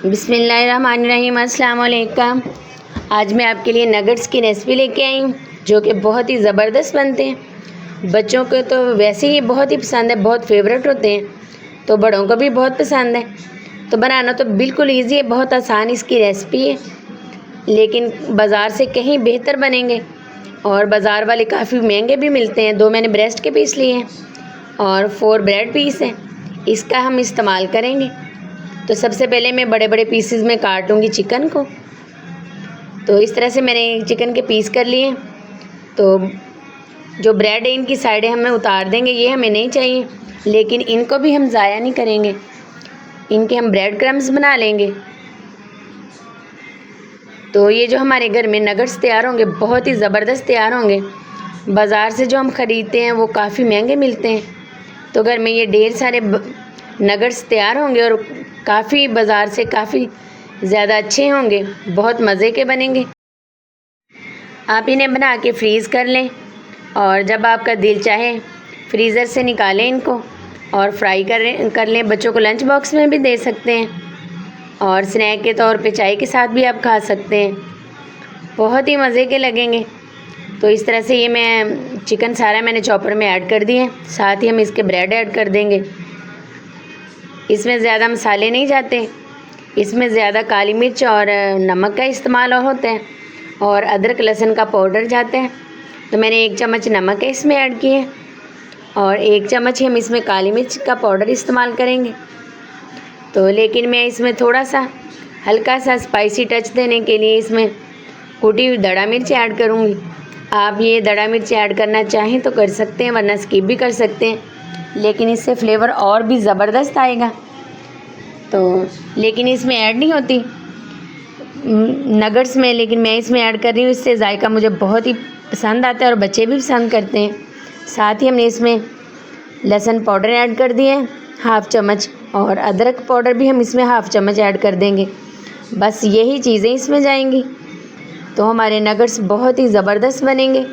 बिस्मिल्लाहिर्रहमानिर्रहीम, अस्सलाम वालेकुम। आज मैं आपके लिए नगेट्स की रेसिपी लेके आई हूँ जो कि बहुत ही ज़बरदस्त बनते हैं। बच्चों को तो वैसे ही बहुत ही पसंद है, बहुत फेवरेट होते हैं, तो बड़ों को भी बहुत पसंद है। तो बनाना तो बिल्कुल ईजी है, बहुत आसान इसकी रेसिपी है, लेकिन बाज़ार से कहीं बेहतर बनेंगे। और बाज़ार वाले काफ़ी महंगे भी मिलते हैं। 2 मैंने ब्रेस्ट के पीस लिए हैं और 4 ब्रेड पीस हैं, इसका हम इस्तेमाल करेंगे। तो सबसे पहले मैं बड़े बड़े पीसेस में काटूंगी चिकन को। तो इस तरह से मैंने चिकन के पीस कर लिए। तो जो ब्रेड है इनकी साइडें हमें उतार देंगे, ये हमें नहीं चाहिए, लेकिन इनको भी हम ज़ाया नहीं करेंगे, इनके हम ब्रेड क्रम्स बना लेंगे। तो ये जो हमारे घर में नगेट्स तैयार होंगे बहुत ही ज़बरदस्त तैयार होंगे। बाज़ार से जो हम ख़रीदते हैं वो काफ़ी महंगे मिलते हैं, तो घर में ये ढेर सारे नगेट्स तैयार होंगे और काफ़ी बाज़ार से काफ़ी ज़्यादा अच्छे होंगे, बहुत मज़े के बनेंगे। आप इन्हें बना के फ्रीज़ कर लें और जब आपका दिल चाहे फ्रीज़र से निकालें इनको और फ्राई कर लें। बच्चों को लंच बॉक्स में भी दे सकते हैं और स्नैक के तौर पे चाय के साथ भी आप खा सकते हैं, बहुत ही मज़े के लगेंगे। तो इस तरह से ये मैं चिकन सारा मैंने चॉपर में ऐड कर दिए, साथ ही हम इसके ब्रेड ऐड कर देंगे। इसमें ज़्यादा मसाले नहीं जाते, इसमें ज़्यादा काली मिर्च और नमक का इस्तेमाल होता है और अदरक लहसुन का पाउडर जाता है। तो मैंने 1 चम्मच नमक है इसमें ऐड किए और 1 चम्मच हम इसमें काली मिर्च का पाउडर इस्तेमाल करेंगे। तो लेकिन मैं इसमें थोड़ा सा हल्का सा स्पाइसी टच देने के लिए इसमें कुटी हुई दड़ा मिर्च ऐड करूँगी। आप ये दड़ा मिर्च ऐड करना चाहें तो कर सकते हैं, वरना स्किप भी कर सकते हैं, लेकिन इससे फ्लेवर और भी ज़बरदस्त आएगा। तो लेकिन इसमें ऐड नहीं होती नगेट्स में, लेकिन मैं इसमें ऐड कर रही हूँ, इससे जायका मुझे बहुत ही पसंद आता है और बच्चे भी पसंद करते हैं। साथ ही हमने इसमें लहसुन पाउडर ऐड कर दिए हैं 1/2 चम्मच और अदरक पाउडर भी हम इसमें 1/2 चम्मच ऐड कर देंगे। बस यही चीज़ें इसमें जाएंगी तो हमारे नगेट्स बहुत ही ज़बरदस्त बनेंगे।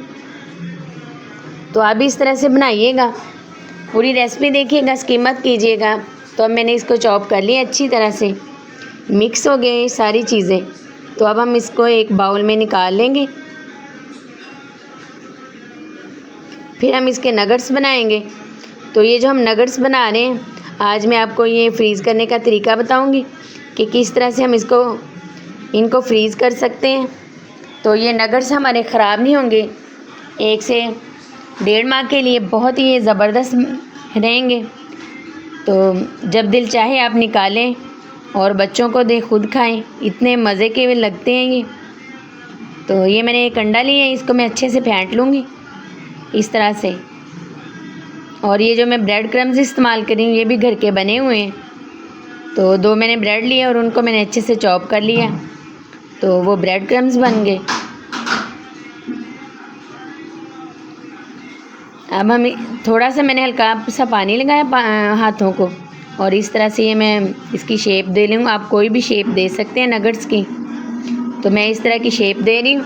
तो आप भी इस तरह से बनाइएगा, पूरी रेसिपी देखिएगा, स्किप मत कीजिएगा। तो अब मैंने इसको चॉप कर लिया, अच्छी तरह से मिक्स हो गए सारी चीज़ें। तो अब हम इसको एक बाउल में निकाल लेंगे, फिर हम इसके नगेट्स बनाएंगे। तो ये जो हम नगेट्स बना रहे हैं, आज मैं आपको ये फ्रीज़ करने का तरीका बताऊंगी कि किस तरह से हम इनको फ्रीज़ कर सकते हैं। तो ये नगेट्स हमारे ख़राब नहीं होंगे, 1 से 1.5 माह के लिए बहुत ही ये ज़बरदस्त रहेंगे। तो जब दिल चाहे आप निकालें और बच्चों को दें, खुद खाएं, इतने मज़े के लगते हैं ये। तो ये मैंने एक अंडा लिया है, इसको मैं अच्छे से फेंट लूँगी इस तरह से। और ये जो मैं ब्रेड क्रम्स इस्तेमाल कर रही हूँ ये भी घर के बने हुए हैं। तो 2 मैंने ब्रेड लिए और उनको मैंने अच्छे से चॉप कर लिया, तो वो ब्रेड क्रम्स बन गए। अब हम थोड़ा सा मैंने हल्का सा पानी लगाया हाथों को और इस तरह से ये मैं इसकी शेप दे लूँ। आप कोई भी शेप दे सकते हैं नगेट्स की, तो मैं इस तरह की शेप दे रही हूँ।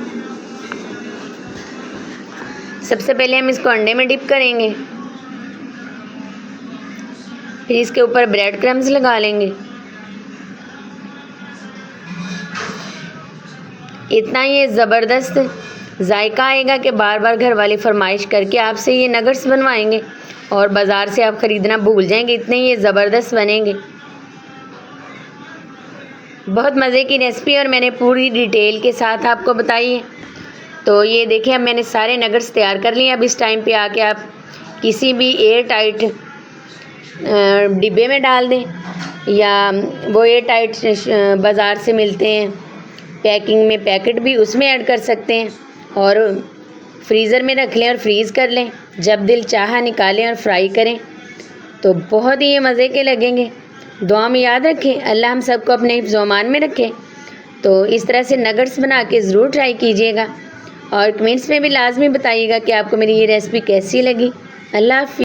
सबसे पहले हम इसको अंडे में डिप करेंगे, फिर इसके ऊपर ब्रेड क्रम्स लगा लेंगे। इतना ये ज़बरदस्त जायका आएगा कि बार बार घर वाले फरमाइश करके आपसे ये नगेट्स बनवाएंगे और बाज़ार से आप ख़रीदना भूल जाएंगे, इतने ये ज़बरदस्त बनेंगे। बहुत मज़े की रेसिपी और मैंने पूरी डिटेल के साथ आपको बताई है। तो ये देखिए, अब मैंने सारे नगेट्स तैयार कर लिए। अब इस टाइम पे आके आप किसी भी एयर टाइट डिब्बे में डाल दें, या वो एयर टाइट बाज़ार से मिलते हैं पैकिंग में पैकेट भी, उसमें ऐड कर सकते हैं और फ्रीज़र में रख लें और फ्रीज़ कर लें। जब दिल चाहा निकालें और फ्राई करें, तो बहुत ही ये मज़े के लगेंगे। दुआ में याद रखें, अल्लाह हम सबको अपने हिफ्ज़-ओ-अमान में रखे। तो इस तरह से नगेट्स बना के ज़रूर ट्राई कीजिएगा और कमेंट्स में भी लाजमी बताइएगा कि आपको मेरी ये रेसिपी कैसी लगी। अल्लाह हाफ़िज़।